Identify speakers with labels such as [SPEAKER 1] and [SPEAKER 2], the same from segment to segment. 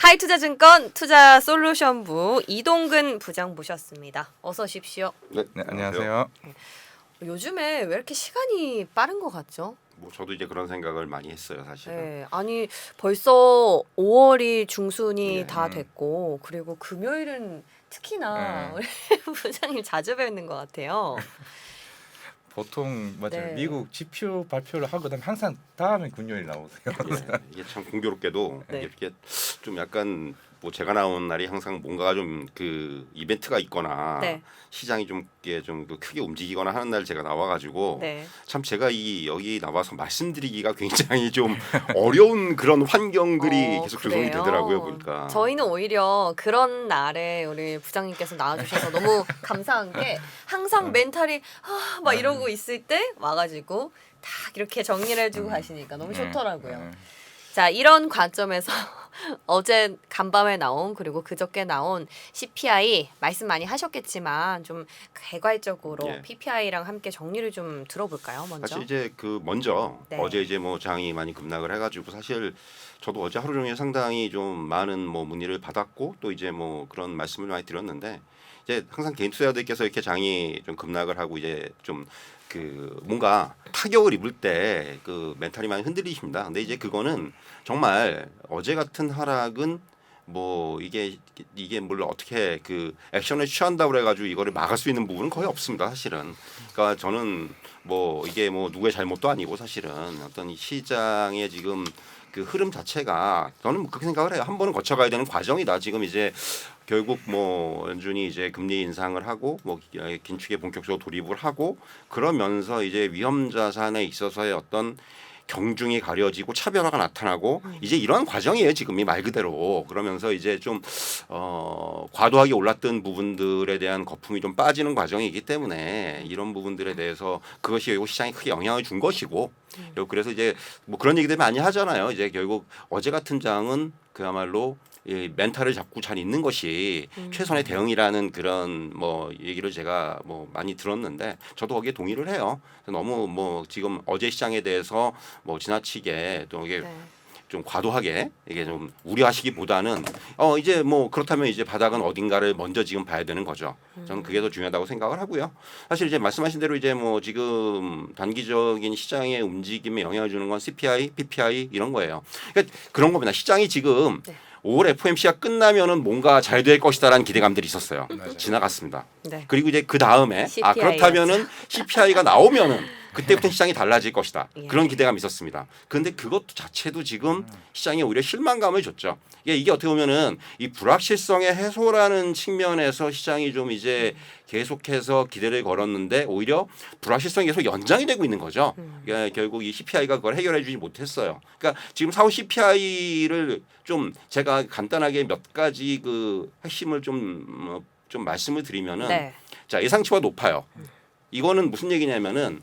[SPEAKER 1] 하이투자증권 투자솔루션부 이동근 부장 모셨습니다. 어서 오십시오.
[SPEAKER 2] 네,
[SPEAKER 3] 안녕하세요.
[SPEAKER 1] 요즘에 왜 이렇게 시간이 빠른 것 같죠?
[SPEAKER 2] 뭐 저도 이제 그런 생각을 많이 했어요, 사실은.
[SPEAKER 1] 네, 아니 벌써 5월이 중순이
[SPEAKER 2] 네.
[SPEAKER 1] 다 됐고 그리고 금요일은 특히나 우리 부장님 자주 뵙는 것 같아요.
[SPEAKER 3] 보통 맞아요.
[SPEAKER 1] 네.
[SPEAKER 3] 미국 지표 발표를 하거든 항상 다음에 금요일 나오세요.
[SPEAKER 2] 예, 이게 참 공교롭게도
[SPEAKER 1] 네.
[SPEAKER 2] 이렇게 좀 약간 뭐 제가 나온 날이 항상 뭔가 좀 그 이벤트가 있거나
[SPEAKER 1] 네.
[SPEAKER 2] 시장이 좀 이게 좀 크게 움직이거나 하는 날 제가 나와가지고
[SPEAKER 1] 네.
[SPEAKER 2] 참 제가 여기 나와서 말씀드리기가 굉장히 좀 어려운 그런 환경들이 계속 조성이
[SPEAKER 1] 그래요?
[SPEAKER 2] 되더라고요, 보니까.
[SPEAKER 1] 저희는 오히려 그런 날에 우리 부장님께서 나와주셔서 너무 감사한 게 항상 멘탈이 막 이러고 있을 때 와가지고 딱 이렇게 정리를 해주고 가시니까 너무 좋더라고요. 자, 이런 관점에서 어제 간밤에 나온 그리고 그저께 나온 CPI 말씀 많이 하셨겠지만 좀 개괄적으로
[SPEAKER 2] 예.
[SPEAKER 1] PPI랑 함께 정리를 좀 들어볼까요? 먼저.
[SPEAKER 2] 사실 이제 먼저
[SPEAKER 1] 네.
[SPEAKER 2] 어제 이제 뭐 장이 많이 급락을 해가지고 사실 저도 어제 하루 종일 상당히 좀 많은 뭐 문의를 받았고 또 이제 뭐 그런 말씀을 많이 드렸는데 이제 항상 개인 투자자들께서 이렇게 장이 좀 급락을 하고 이제 좀 그 뭔가 타격을 입을 때 그 멘탈이 많이 흔들리십니다. 근데 이제 그거는 정말 어제 같은 하락은 뭐 이게 뭘 어떻게 그 액션을 취한다고 그래가지고 이거를 막을 수 있는 부분은 거의 없습니다, 사실은. 그러니까 저는 뭐 이게 뭐 누구의 잘못도 아니고 사실은 어떤 이 시장의 지금 그 흐름 자체가 저는 그렇게 생각을 해요. 한 번은 거쳐가야 되는 과정이다. 지금 이제 결국 뭐 연준이 이제 금리 인상을 하고 뭐 긴축에 본격적으로 돌입을 하고 그러면서 이제 위험 자산에 있어서의 어떤 경중이 가려지고 차별화가 나타나고 이제 이러한 과정이에요. 지금이 말 그대로. 그러면서 이제 좀 과도하게 올랐던 부분들에 대한 거품이 좀 빠지는 과정이기 때문에 이런 부분들에 대해서 그것이 결국 시장에 크게 영향을 준 것이고 그래서 이제 뭐 그런 얘기들 많이 하잖아요. 이제 결국 어제 같은 장은 그야말로 이 멘탈을 잡고 잘 있는 것이 최선의 대응이라는 그런 뭐 얘기를 제가 뭐 많이 들었는데 저도 거기에 동의를 해요. 너무 뭐 지금 어제 시장에 대해서 뭐 지나치게 또 이게
[SPEAKER 1] 네.
[SPEAKER 2] 좀 과도하게 이게 좀 우려하시기보다는 이제 뭐 그렇다면 이제 바닥은 어딘가를 먼저 지금 봐야 되는 거죠. 저는 그게 더 중요하다고 생각을 하고요. 사실 이제 말씀하신 대로 이제 뭐 지금 단기적인 시장의 움직임에 영향을 주는 건 CPI, PPI 이런 거예요. 그러니까 그런 겁니다. 시장이 지금
[SPEAKER 1] 네.
[SPEAKER 2] 5월 FOMC가 끝나면은 뭔가 잘 될 것이다라는 기대감들이 있었어요.
[SPEAKER 3] 맞아요.
[SPEAKER 2] 지나갔습니다.
[SPEAKER 1] 네.
[SPEAKER 2] 그리고 이제 그 다음에
[SPEAKER 1] CPI 였죠.
[SPEAKER 2] 그렇다면은 CPI가 나오면은 그때부터 시장이 달라질 것이다.
[SPEAKER 1] 예.
[SPEAKER 2] 그런 기대감이 있었습니다. 그런데 그것도 자체도 지금 시장에 오히려 실망감을 줬죠. 이게 어떻게 보면은 이 불확실성의 해소라는 측면에서 시장이 좀 이제 계속해서 기대를 걸었는데 오히려 불확실성이 계속 연장이 되고 있는 거죠. 그러니까 결국 이 CPI가 그걸 해결해 주지 못했어요. 그러니까 지금 4월 CPI를 좀 제가 간단하게 몇 가지 그 핵심을 좀 말씀을 드리면은
[SPEAKER 1] 네.
[SPEAKER 2] 자, 예상치가 높아요. 이거는 무슨 얘기냐면은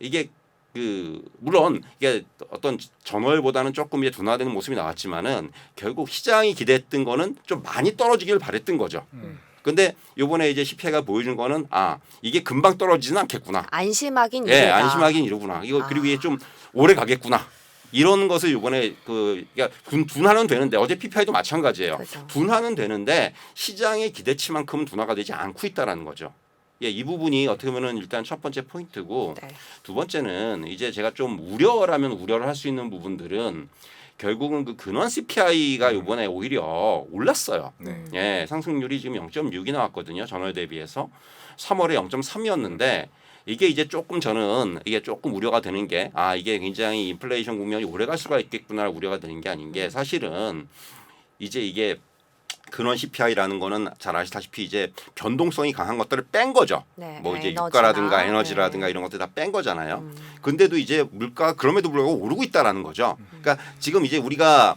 [SPEAKER 2] 이게 그 물론 이게 어떤 전월보다는 조금 이제 둔화되는 모습이 나왔지만은 결국 시장이 기대했던 거는 좀 많이 떨어지길 바랬던 거죠. 근데 요번에 이제 CPI가 보여준 거는 이게 금방 떨어지지는 않겠구나.
[SPEAKER 1] 안심하긴
[SPEAKER 2] 예,
[SPEAKER 1] 이르다.
[SPEAKER 2] 안심하긴 이러구나. 이거 그리고 이게 좀 오래 가겠구나. 이런 것을 이번에 그러니까 둔화는 되는데 어제 PPI도 마찬가지예요.
[SPEAKER 1] 그렇죠.
[SPEAKER 2] 둔화는 되는데 시장의 기대치만큼은 둔화가 되지 않고 있다라는 거죠. 예, 이 부분이 어떻게 보면은 일단 첫 번째 포인트고
[SPEAKER 1] 네.
[SPEAKER 2] 두 번째는 이제 제가 좀 우려라면 우려를 할 수 있는 부분들은 결국은 그 근원 CPI가 이번에 오히려 올랐어요.
[SPEAKER 3] 네.
[SPEAKER 2] 예, 상승률이 지금 0.6이 나왔거든요. 전월 대비해서 3월에 0.3이었는데 이게 이제 조금 저는 이게 조금 우려가 되는 게 이게 굉장히 인플레이션 국면이 오래 갈 수가 있겠구나 우려가 되는 게 아닌 게 사실은 이제 이게 근원 CPI라는 거는 잘 아시다시피 이제 변동성이 강한 것들을 뺀 거죠.
[SPEAKER 1] 네.
[SPEAKER 2] 뭐 이제
[SPEAKER 1] 에너지나,
[SPEAKER 2] 유가라든가 에너지라든가
[SPEAKER 1] 네.
[SPEAKER 2] 이런 것들 다 뺀 거잖아요. 근데도 이제 물가 그럼에도 불구하고 오르고 있다라는 거죠. 그러니까 지금 이제 우리가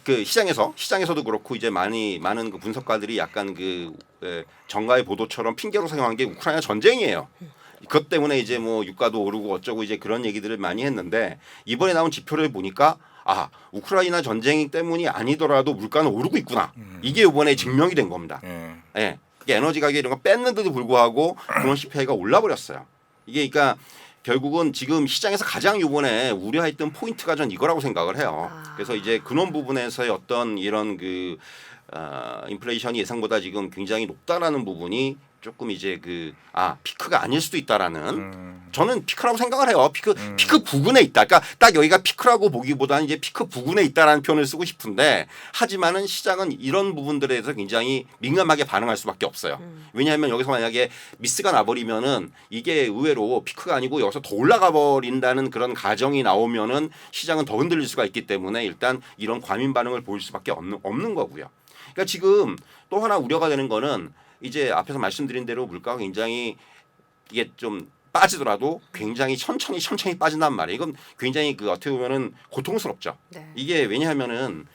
[SPEAKER 2] 그 시장에서도 그렇고 이제 많은 그 분석가들이 약간 그 정가의 보도처럼 핑계로 사용한 게 우크라이나 전쟁이에요. 그것 때문에 이제 뭐 유가도 오르고 어쩌고 이제 그런 얘기들을 많이 했는데 이번에 나온 지표를 보니까 우크라이나 전쟁 때문이 아니더라도 물가는 오르고 있구나. 이게 이번에 증명이 된 겁니다. 예. 에너지 가격 이런 거 뺐는데도 불구하고 근원 CPI가 올라버렸어요. 이게 그러니까 결국은 지금 시장에서 가장 이번에 우려했던 포인트가 전 이거라고 생각을 해요. 그래서 이제 그런 부분에서의 어떤 이런 그 인플레이션이 예상보다 지금 굉장히 높다라는 부분이 조금 이제 피크가 아닐 수도 있다라는 저는 피크라고 생각을 해요. 피크 부근에 있다. 그러니까 딱 여기가 피크라고 보기보다는 이제 피크 부근에 있다라는 표현을 쓰고 싶은데 하지만은 시장은 이런 부분들에 대해서 굉장히 민감하게 반응할 수밖에 없어요. 왜냐하면 여기서 만약에 미스가 나버리면은 이게 의외로 피크가 아니고 여기서 더 올라가 버린다는 그런 가정이 나오면은 시장은 더 흔들릴 수가 있기 때문에 일단 이런 과민 반응을 보일 수밖에 없는 거고요. 그러니까 지금 또 하나 우려가 되는 거는 이제 앞에서 말씀드린 대로 물가가 굉장히 이게 좀 빠지더라도 굉장히 천천히 빠진단 말이에요. 이건 굉장히 어떻게 보면은 고통스럽죠.
[SPEAKER 1] 네.
[SPEAKER 2] 이게 왜냐하면은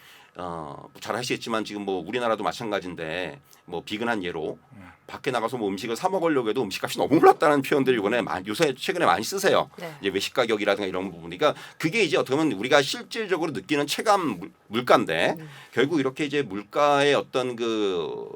[SPEAKER 2] 잘 아시겠지만 지금 뭐 우리나라도 마찬가지인데 뭐 비근한 예로 밖에 나가서 뭐 음식을 사 먹으려고 해도 음식값이 너무 올랐다는 표현들 이번에 요새 최근에 많이 쓰세요.
[SPEAKER 1] 네.
[SPEAKER 2] 이제 외식 가격이라든가 이런 부분. 그러니까 그게 이제 어떻게 보면 우리가 실질적으로 느끼는 체감 물가인데 결국 이렇게 이제 물가의 어떤 그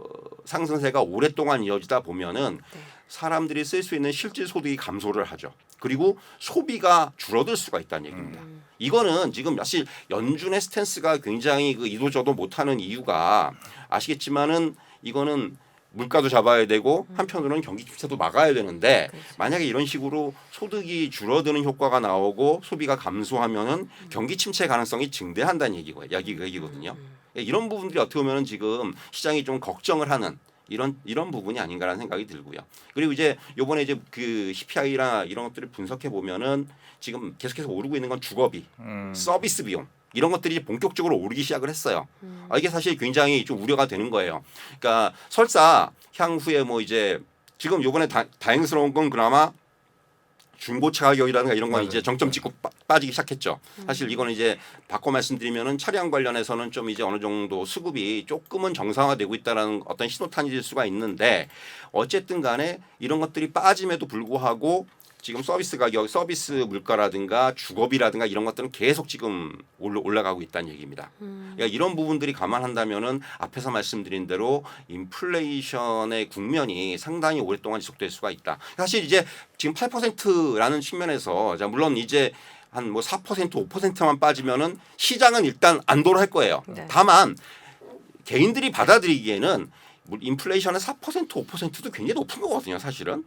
[SPEAKER 2] 상승세가 오랫동안 이어지다 보면은
[SPEAKER 1] 네.
[SPEAKER 2] 사람들이 쓸 수 있는 실질 소득이 감소를 하죠. 그리고 소비가 줄어들 수가 있다는 얘기입니다. 이거는 지금 사실 연준의 스탠스가 굉장히 이도저도 못하는 이유가 아시겠지만은 이거는 물가도 잡아야 되고 한편으로는 경기 침체도 막아야 되는데
[SPEAKER 1] 그렇죠.
[SPEAKER 2] 만약에 이런 식으로 소득이 줄어드는 효과가 나오고 소비가 감소하면은 경기 침체 가능성이 증대한다는 얘기거든요. 이런 부분들이 어떻게 보면은 지금 시장이 좀 걱정을 하는 이런 부분이 아닌가라는 생각이 들고요. 그리고 이제 요번에 이제 그 CPI나 이런 것들을 분석해 보면은 지금 계속해서 오르고 있는 건 주거비, 서비스 비용 이런 것들이 본격적으로 오르기 시작을 했어요. 이게 사실 굉장히 좀 우려가 되는 거예요. 그러니까 설사 향후에 뭐 이제 지금 요번에 다행스러운 건 그나마 중고차 가격이라든가 이런 건 이제 정점 찍고 빠지기 시작했죠. 사실 이거는 이제 바꿔 말씀드리면은 차량 관련해서는 좀 이제 어느 정도 수급이 조금은 정상화되고 있다라는 어떤 신호탄이 될 수가 있는데 어쨌든 간에 이런 것들이 빠짐에도 불구하고 지금 서비스 가격, 서비스 물가라든가 주거비라든가 이런 것들은 계속 지금 올라가고 있다는 얘기입니다. 그러니까 이런 부분들이 감안한다면은 앞에서 말씀드린 대로 인플레이션의 국면이 상당히 오랫동안 지속될 수가 있다. 사실 이제 지금 8%라는 측면에서 물론 이제 한 뭐 4%, 5%만 빠지면은 시장은 일단 안도를 할 거예요.
[SPEAKER 1] 네.
[SPEAKER 2] 다만 개인들이 받아들이기에는 인플레이션의 4%, 5%도 굉장히 높은 거거든요, 사실은.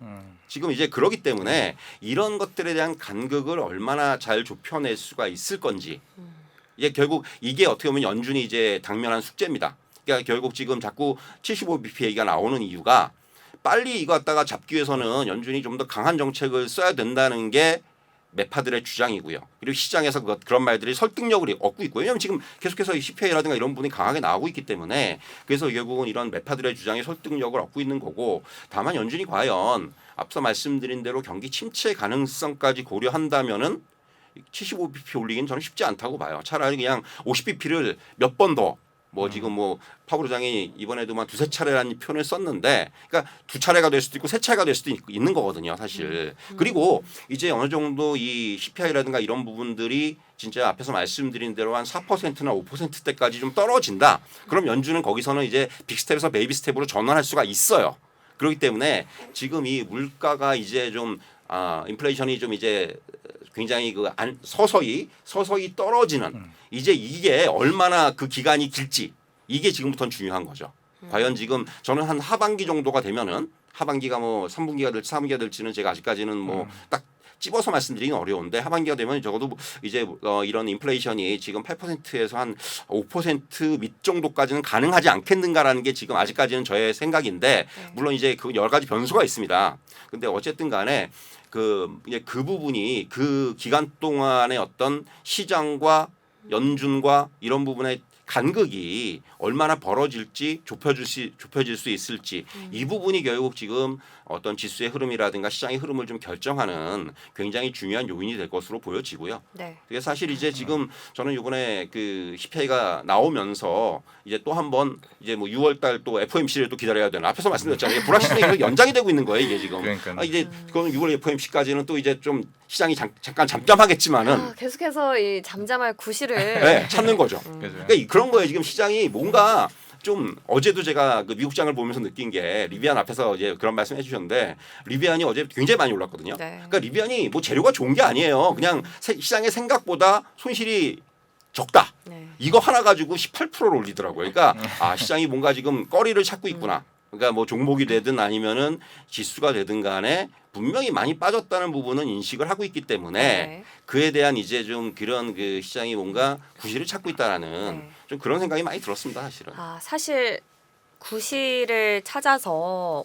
[SPEAKER 2] 지금 이제 그러기 때문에 이런 것들에 대한 간극을 얼마나 잘 좁혀낼 수가 있을 건지. 이게 결국 이게 어떻게 보면 연준이 이제 당면한 숙제입니다. 그러니까 결국 지금 자꾸 75bp 얘기가 나오는 이유가 빨리 이거 갖다가 잡기 위해서는 연준이 좀 더 강한 정책을 써야 된다는 게 매파들의 주장이고요. 그리고 시장에서 그런 말들이 설득력을 얻고 있고요. 왜냐하면 지금 계속해서 CPI라든가 이런 부분이 강하게 나오고 있기 때문에 그래서 결국은 이런 매파들의 주장이 설득력을 얻고 있는 거고 다만 연준이 과연 앞서 말씀드린 대로 경기 침체 가능성까지 고려한다면은 75bp 올리기는 저는 쉽지 않다고 봐요. 차라리 그냥 50bp를 몇 번 더 뭐 지금 뭐 파월 의장이 이번에도만 두세 차례라는 표현을 썼는데 그러니까 두 차례가 될 수도 있고 세 차례가 될 수도 있는 거거든요, 사실. 그리고 이제 어느 정도 이 CPI라든가 이런 부분들이 진짜 앞에서 말씀드린 대로 한 4%나 5%대까지 좀 떨어진다. 그럼 연준은 거기서는 이제 빅스텝에서 베이비 스텝으로 전환할 수가 있어요. 그렇기 때문에 지금 이 물가가 이제 좀 인플레이션이 좀 이제 굉장히 서서히 떨어지는 이제 이게 얼마나 그 기간이 길지 이게 지금부터는 중요한 거죠. 과연 지금 저는 한 하반기 정도가 되면은 하반기가 뭐 3분기가 될지 4분기가 될지는 제가 아직까지는 뭐 딱 집어서 말씀드리긴 어려운데 하반기가 되면 적어도 이제 이런 인플레이션이 지금 8%에서 한 5% 밑 정도까지는 가능하지 않겠는가라는 게 지금 아직까지는 저의 생각인데 물론 이제 그 여러 가지 변수가 있습니다. 근데 어쨌든 간에 그 부분이 그 기간 동안의 어떤 시장과 연준과 이런 부분의 간극이 얼마나 벌어질지 좁혀질 수 있을지 이 부분이 결국 지금 어떤 지수의 흐름이라든가 시장의 흐름을 좀 결정하는 굉장히 중요한 요인이 될 것으로 보여지고요.
[SPEAKER 1] 네.
[SPEAKER 2] 그게 사실 이제 지금 저는 이번에 그 CPI가 나오면서 이제 또 한번 이제 뭐 6월달 또 FOMC를 또 기다려야 되나 앞에서 말씀드렸잖아요. 불확실성이 연장이 되고 있는 거예요, 이게 지금.
[SPEAKER 3] 그러니까요.
[SPEAKER 2] 이제 그거는 6월 FOMC까지는 또 이제 좀 시장이 잠깐 잠잠하겠지만은
[SPEAKER 1] 계속해서 이 잠잠할 구실을
[SPEAKER 2] 네, 찾는 거죠.
[SPEAKER 3] 그죠.
[SPEAKER 2] 그러니까 그런 거예요. 지금 시장이 뭔가 좀 어제도 제가 그 미국 장을 보면서 느낀 게 리비안 앞에서 이제 그런 말씀해 주셨는데 리비안이 어제 굉장히 많이 올랐거든요.
[SPEAKER 1] 네.
[SPEAKER 2] 그러니까 리비안이 뭐 재료가 좋은 게 아니에요. 그냥 시장의 생각보다 손실이 적다.
[SPEAKER 1] 네.
[SPEAKER 2] 이거 하나 가지고 18%를 올리더라고요. 그러니까 시장이 뭔가 지금 꺼리를 찾고 있구나. 그러니까 뭐 종목이 되든 아니면은 지수가 되든 간에 분명히 많이 빠졌다는 부분은 인식을 하고 있기 때문에
[SPEAKER 1] 네.
[SPEAKER 2] 그에 대한 이제 좀 그런 그 시장이 뭔가 구실을 찾고 있다라는
[SPEAKER 1] 네.
[SPEAKER 2] 좀 그런 생각이 많이 들었습니다, 사실은.
[SPEAKER 1] 사실 구실을 찾아서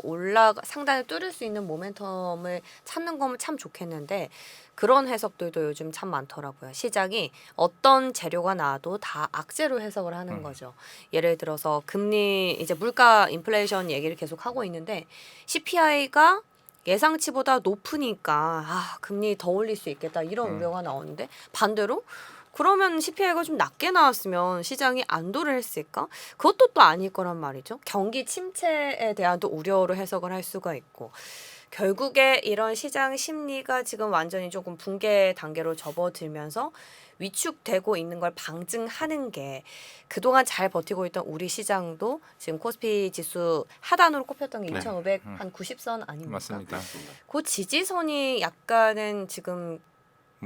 [SPEAKER 1] 상단을 뚫을 수 있는 모멘텀을 찾는 거면 참 좋겠는데 그런 해석들도 요즘 참 많더라고요. 시장이 어떤 재료가 나와도 다 악재로 해석을 하는 거죠. 예를 들어서 금리 이제 물가 인플레이션 얘기를 계속 하고 있는데 CPI가 예상치보다 높으니까 금리 더 올릴 수 있겠다 이런 우려가 나오는데 반대로 그러면 CPI가 좀 낮게 나왔으면 시장이 안도를 했을까? 그것도 또 아닐 거란 말이죠. 경기 침체에 대한 또 우려로 해석을 할 수가 있고 결국에 이런 시장 심리가 지금 완전히 조금 붕괴 단계로 접어들면서 위축되고 있는 걸 방증하는 게 그동안 잘 버티고 있던 우리 시장도 지금 코스피 지수 하단으로 꼽혔던 게
[SPEAKER 2] 네.
[SPEAKER 1] 2,500 한 90선 아닙니까?
[SPEAKER 3] 맞습니다.
[SPEAKER 1] 그 지지선이 약간은 지금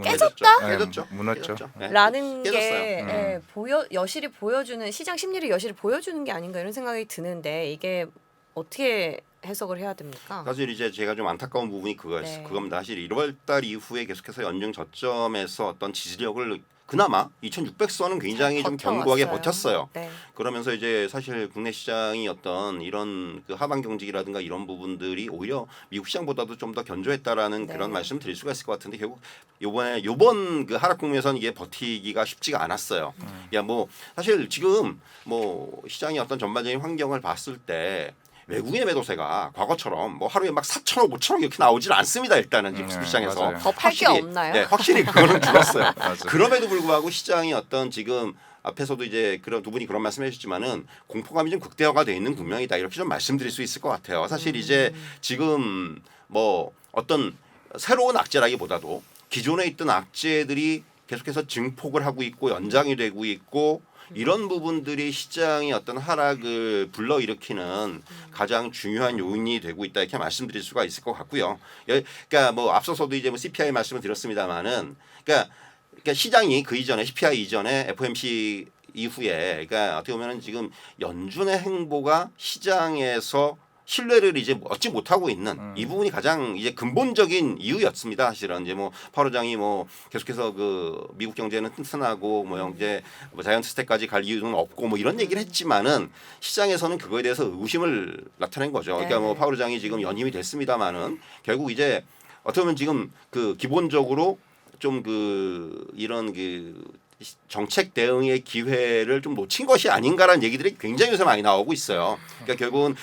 [SPEAKER 2] 깨졌다?
[SPEAKER 3] 네,
[SPEAKER 2] 깨졌죠.
[SPEAKER 3] 무너졌죠.
[SPEAKER 2] 깨졌죠. 네.
[SPEAKER 1] 라는 게
[SPEAKER 2] 깨졌어요.
[SPEAKER 1] 여실히 보여주는 시장 심리를 여실히 보여주는 게 아닌가 이런 생각이 드는데 이게 어떻게 해석을 해야 됩니까?
[SPEAKER 2] 사실 이제 제가 좀 안타까운 부분이
[SPEAKER 1] 네.
[SPEAKER 2] 그겁니다. 사실 1월 달 이후에 계속해서 연중 저점에서 어떤 지지력을 그나마 2,600선은 굉장히 좀 견고하게 버텼어요.
[SPEAKER 1] 네.
[SPEAKER 2] 그러면서 이제 사실 국내 시장이 어떤 이런 그 하반 경직이라든가 이런 부분들이 오히려 미국 시장보다도 좀 더 견조했다라는
[SPEAKER 1] 네.
[SPEAKER 2] 그런 말씀 드릴 수가 있을 것 같은데 결국 요번 그 하락 국면에서는 이게 버티기가 쉽지가 않았어요. 야 뭐 사실 지금 뭐 시장의 어떤 전반적인 환경을 봤을 때 외국인의 매도세가 과거처럼 뭐 하루에 막 4천억, 5천억 이렇게 나오질 않습니다. 일단은 지금 시장에서
[SPEAKER 3] 맞아요.
[SPEAKER 1] 더 팔 게 없나요?
[SPEAKER 2] 네, 확실히 그거는 줄었어요.
[SPEAKER 3] 맞아요.
[SPEAKER 2] 그럼에도 불구하고 시장이 어떤 지금 앞에서도 이제 그런 두 분이 그런 말씀해 주셨지만은 공포감이 좀 극대화가 돼 있는 국면이다 이렇게 좀 말씀드릴 수 있을 것 같아요. 사실 이제 지금 뭐 어떤 새로운 악재라기보다도 기존에 있던 악재들이 계속해서 증폭을 하고 있고 연장이 되고 있고 이런 부분들이 시장의 어떤 하락을 불러일으키는 가장 중요한 요인이 되고 있다 이렇게 말씀드릴 수가 있을 것 같고요. 그러니까 뭐 앞서서도 이제 뭐 CPI 말씀을 드렸습니다만은 그러니까 시장이 그 이전에 CPI 이전에 FOMC 이후에 그러니까 어떻게 보면은 지금 연준의 행보가 시장에서 신뢰를 이제 얻지 못하고 있는 이 부분이 가장 이제 근본적인 이유였습니다. 사실은 이제 뭐 파월 의장이 뭐 계속해서 그 미국 경제는 튼튼하고 뭐 이제 뭐 자이언트 스택까지 갈 이유는 없고 뭐 이런 얘기를 했지만은 시장에서는 그거에 대해서 의구심을 나타낸 거죠. 그러니까 뭐 파월 의장이 지금 연임이 됐습니다만은 결국 이제 어떻게 보면 지금 그 기본적으로 좀 그 이런 그 정책 대응의 기회를 좀 놓친 것이 아닌가라는 얘기들이 굉장히 요새 많이 나오고 있어요. 그러니까 결국은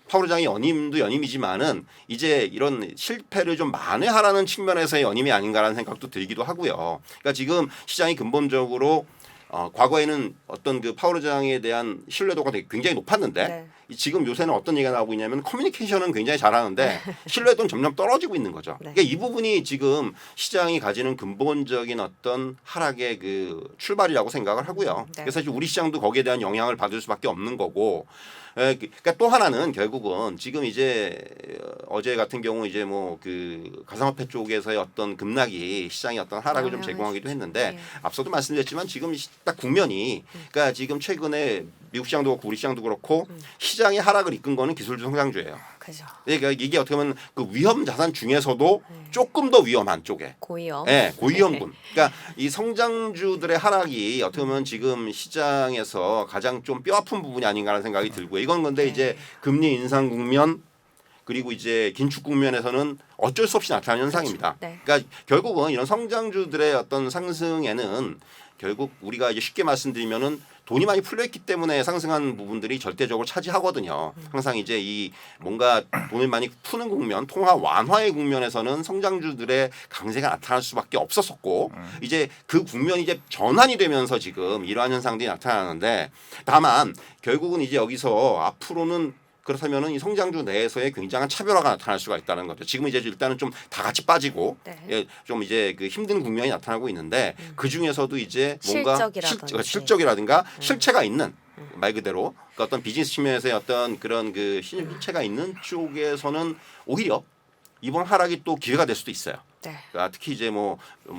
[SPEAKER 2] 파월 의장이 연임도 연임이지만은 이제 이런 실패를 좀 만회하라는 측면에서의 연임이 아닌가라는 생각도 들기도 하고요. 그러니까 지금 시장이 근본적으로 과거에는 어떤 그 파월 의장에 대한 신뢰도가 되게 굉장히 높았는데
[SPEAKER 1] 네.
[SPEAKER 2] 지금 요새는 어떤 얘기가 나오고 있냐면 커뮤니케이션은 굉장히 잘하는데 신뢰도는 점점 떨어지고 있는 거죠.
[SPEAKER 1] 네.
[SPEAKER 2] 그러니까 이 부분이 지금 시장이 가지는 근본적인 어떤 하락의 그 출발이라고 생각을 하고요.
[SPEAKER 1] 네.
[SPEAKER 2] 그래서 사실 우리 시장도 거기에 대한 영향을 받을 수밖에 없는 거고. 그러니까 또 하나는 결국은 지금 이제 어제 같은 경우 이제 뭐 그 가상화폐 쪽에서의 어떤 급락이 시장에 어떤 하락을 좀 제공하기도 했는데
[SPEAKER 1] 네.
[SPEAKER 2] 앞서도 말씀드렸지만 지금 딱 국면이 그러니까 지금 최근에 미국 시장도 그렇고 우리 시장도 그렇고 시장의 하락을 이끈 거는 기술주 성장주예요.
[SPEAKER 1] 그죠.
[SPEAKER 2] 그러니까 이게 어떻게 보면 그 위험 자산 중에서도 조금 더 위험한 쪽에
[SPEAKER 1] 고위험.
[SPEAKER 2] 네, 고위험군. 그러니까 이 성장주들의 하락이 어떻게 보면 지금 시장에서 가장 좀 뼈아픈 부분이 아닌가라는 생각이 들고요. 이건 근데 이제 금리 인상 국면 그리고 이제 긴축 국면에서는 어쩔 수 없이 나타나는 현상입니다.
[SPEAKER 1] 네.
[SPEAKER 2] 그러니까 결국은 이런 성장주들의 어떤 상승에는 결국 우리가 이제 쉽게 말씀드리면은 돈이 많이 풀려있기 때문에 상승한 부분들이 절대적으로 차지하거든요. 항상 이제 이 뭔가 돈을 많이 푸는 국면, 통화 완화의 국면에서는 성장주들의 강세가 나타날 수밖에 없었었고 이제 그 국면이 이제 전환이 되면서 지금 이러한 현상들이 나타나는데 다만 결국은 이제 여기서 앞으로는 그렇다면은 이 성장주 내에서의 굉장한 차별화가 나타날 수가 있다는 거죠. 지금 이제 일단은 좀 다 같이 빠지고
[SPEAKER 1] 네.
[SPEAKER 2] 예, 좀 이제 그 힘든 국면이 나타나고 있는데 그 중에서도 이제 뭔가
[SPEAKER 1] 실적이라든지.
[SPEAKER 2] 실적이라든가 실체가 있는 말 그대로 그 어떤 비즈니스 측면에서의 어떤 그런 그 실체가 있는 쪽에서는 오히려 이번 하락이 또 기회가 될 수도 있어요.
[SPEAKER 1] 네.
[SPEAKER 2] 그러니까 특히 이제 뭐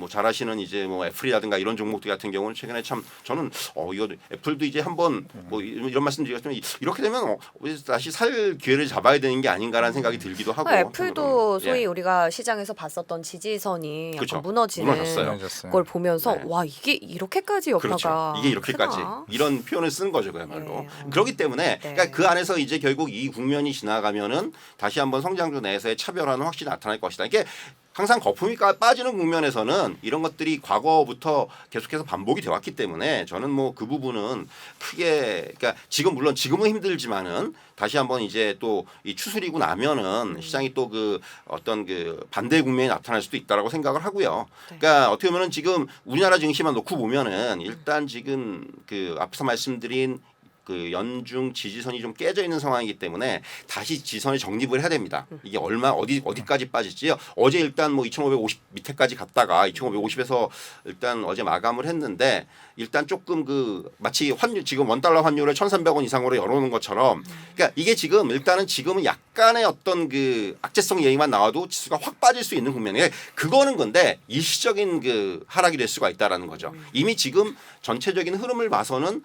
[SPEAKER 2] 잘 아시는 이제 뭐 애플이라든가 이런 종목들 같은 경우는 최근에 참 저는 이거 애플도 이제 한번 뭐 이런 말씀드리겠지만 이렇게 되면 다시 살 기회를 잡아야 되는 게 아닌가라는 생각이 들기도 하고
[SPEAKER 1] 애플도 소위
[SPEAKER 2] 예.
[SPEAKER 1] 우리가 시장에서 봤었던 지지선이 약간
[SPEAKER 2] 그렇죠.
[SPEAKER 1] 무너지는
[SPEAKER 2] 무너졌어요.
[SPEAKER 1] 걸 보면서
[SPEAKER 2] 네.
[SPEAKER 1] 와 이게 이렇게까지 여파가
[SPEAKER 2] 그렇죠. 이게 이렇게까지
[SPEAKER 1] 크나?
[SPEAKER 2] 이런 표현을 쓰는 거죠, 그야말로.
[SPEAKER 1] 예.
[SPEAKER 2] 그렇기 때문에
[SPEAKER 1] 네.
[SPEAKER 2] 그러니까 그 안에서 이제 결국 이 국면이 지나가면은 다시 한번 성장주 내에서의 차별화는 확실히 나타날 것이다. 이게 항상 거품이 빠지는 국면에서는 이런 것들이 과거부터 계속해서 반복이 되어 왔기 때문에 저는 뭐 그 부분은 크게 그러니까 지금은 힘들지만은 다시 한번 이제 또 이 추스리고 나면은 시장이 또 그 어떤 그 반대 국면이 나타날 수도 있다라고 생각을 하고요.
[SPEAKER 1] 네.
[SPEAKER 2] 그러니까 어떻게 보면은 지금 우리나라 증시만 놓고 보면은 일단 지금 그 앞서 말씀드린 그 연중 지지선이 좀 깨져 있는 상황이기 때문에 다시 지선을 정립을 해야 됩니다. 이게 어디까지 빠질지요. 어제 일단 뭐 2,550 밑에까지 갔다가 2,550에서 일단 어제 마감을 했는데 일단 조금 그 마치 환율 지금 $1 환율을 1,300원 이상으로 열어놓은 것처럼 그러니까 이게 지금은 약간의 어떤 그 악재성 얘기만 나와도 지수가 확 빠질 수 있는 국면이에요. 그거는 근데 일시적인 그 하락이 될 수가 있다라는 거죠. 이미 지금 전체적인 흐름을 봐서는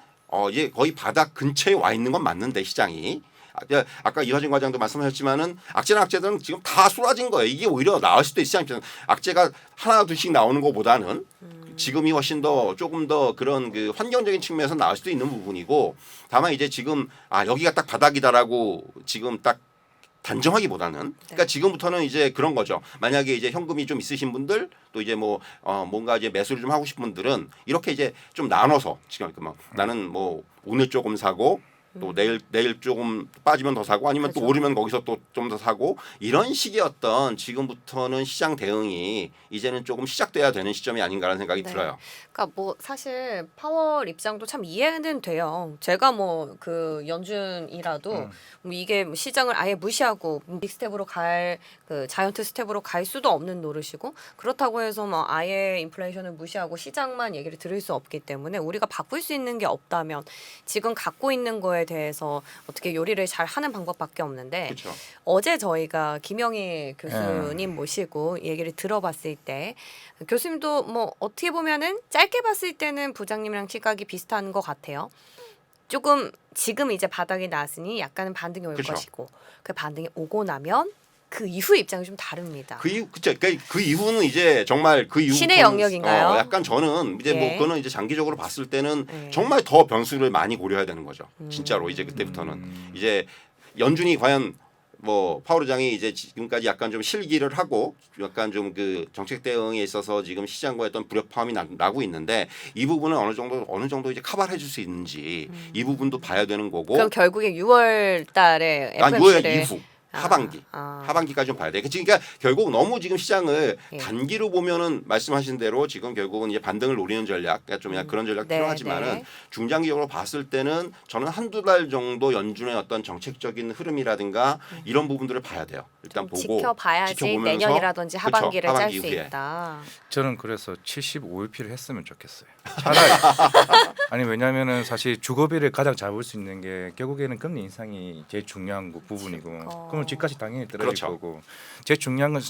[SPEAKER 2] 이제 거의 바닥 근처에 와 있는 건 맞는데 시장이 아까 이화진 과장도 말씀하셨지만은 악재들은 지금 다 쏟아진 거예요. 이게 오히려 나을 수도 있지 않습니까? 악재가 하나 둘씩 나오는 것보다는 지금이 훨씬 더 조금 더 그런 그 환경적인 측면에서 나을 수도 있는 부분이고 다만 이제 지금 여기가 딱 바닥이다라고 지금 딱 단정하기보다는 그러니까 지금부터는 이제 그런 거죠. 만약에 이제 현금이 좀 있으신 분들 또 이제 뭐 뭔가 이제 매수를 좀 하고 싶은 분들은 이렇게 이제 좀 나눠서 지금 뭐 나는 뭐 오늘 조금 사고 또 내일 조금 빠지면 더 사고 아니면 또
[SPEAKER 1] 그렇죠.
[SPEAKER 2] 오르면 거기서 또 좀 더 사고 이런 식의 어떤 지금부터는 시장 대응이 이제는 조금 시작돼야 되는 시점이 아닌가라는 생각이
[SPEAKER 1] 네.
[SPEAKER 2] 들어요.
[SPEAKER 1] 그러니까 뭐 사실 파월 입장도 참 이해는 돼요. 제가 뭐 그 연준이라도 뭐 이게 뭐 시장을 아예 무시하고 빅스텝으로 그 자이언트 스텝으로 갈 수도 없는 노릇이고 그렇다고 해서 뭐 아예 인플레이션을 무시하고 시장만 얘기를 들을 수 없기 때문에 우리가 바꿀 수 있는 게 없다면 지금 갖고 있는 거에 대해서 어떻게 요리를 잘 하는 방법밖에 없는데
[SPEAKER 2] 그렇죠.
[SPEAKER 1] 어제 저희가 김영희 교수님 모시고 얘기를 들어봤을 때 교수님도 뭐 어떻게 보면은 짧게 봤을 때는 부장님이랑 시각이 비슷한 것 같아요. 조금 지금 이제 바닥이 났으니 약간은 반등이 올
[SPEAKER 2] 그쵸.
[SPEAKER 1] 것이고 그 반등이 오고 나면 그 이후 입장이 좀 다릅니다.
[SPEAKER 2] 그쵸. 그러니까 그 이후는 이제 정말 그 이후
[SPEAKER 1] 신의 영역인가요?
[SPEAKER 2] 약간 저는 이제 뭐
[SPEAKER 1] 예.
[SPEAKER 2] 그거는 이제 장기적으로 봤을 때는
[SPEAKER 1] 예.
[SPEAKER 2] 정말 더 변수를 많이 고려해야 되는 거죠. 진짜로 이제 그때부터는 이제 연준이 과연 뭐 파월 의장이 이제 지금까지 약간 좀 실기를 하고 약간 좀 그 정책 대응에 있어서 지금 시장과 어떤 불협화음이 나고 있는데 이 부분은 어느 정도 이제 커버해 줄 수 있는지 이 부분도 봐야 되는 거고.
[SPEAKER 1] 그럼 결국에 6월 달에
[SPEAKER 2] 6월
[SPEAKER 1] FOMC를
[SPEAKER 2] 이후 하반기까지 좀 봐야 돼. 그러니까 결국 너무 지금 시장을
[SPEAKER 1] 예.
[SPEAKER 2] 단기로 보면은 말씀하신 대로 지금 결국은 이제 반등을 노리는 전략, 그러니까 좀 그런 전략
[SPEAKER 1] 네,
[SPEAKER 2] 필요하지만은
[SPEAKER 1] 네.
[SPEAKER 2] 중장기적으로 봤을 때는 저는 한두 달 정도 연준의 어떤 정책적인 흐름이라든가 이런 부분들을 봐야 돼요. 일단 보고
[SPEAKER 1] 지켜봐야지
[SPEAKER 2] 지켜보면서
[SPEAKER 1] 내년이라든지
[SPEAKER 2] 그쵸,
[SPEAKER 1] 하반기를 짤
[SPEAKER 2] 하반기
[SPEAKER 1] 수
[SPEAKER 2] 이후에.
[SPEAKER 1] 있다.
[SPEAKER 3] 저는 그래서 75일피를 했으면 좋겠어요. 차라리 아니 왜냐하면은 사실 주거비를 가장 잡을 수 있는 게 결국에는 금리 인상이 제일 중요한 부분이고 그럼 집값이 당연히 떨어질
[SPEAKER 2] 그렇죠.
[SPEAKER 3] 거고 제일 중요한 건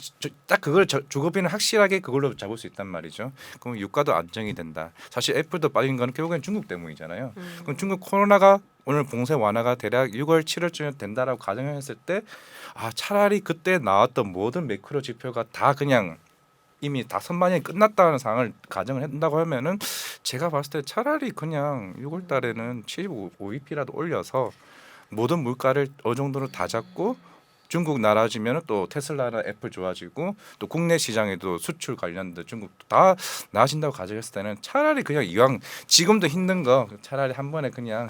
[SPEAKER 3] 딱 그걸 주거비는 확실하게 그걸로 잡을 수 있단 말이죠. 그럼 유가도 안정이 된다. 사실 애플도 빠진 건 결국엔 중국 때문이잖아요. 그럼 중국 코로나가 오늘 봉쇄 완화가 대략 6월 7월쯤 된다라고 가정했을 때 차라리 그때 나왔던 모든 매크로 지표가 다 그냥 이미 다 선반영이 끝났다는 상황을 가정을 한다고 하면은 제가 봤을 때 차라리 그냥 6월 달에는 75EP라도 올려서 모든 물가를 어느 정도로 다 잡고 중국 나라지면 또 테슬라나 애플 좋아지고 또 국내 시장에도 수출 관련된 중국 다 나아진다고 가정했을 때는 차라리 그냥 이왕 지금도 힘든 거 차라리 한 번에 그냥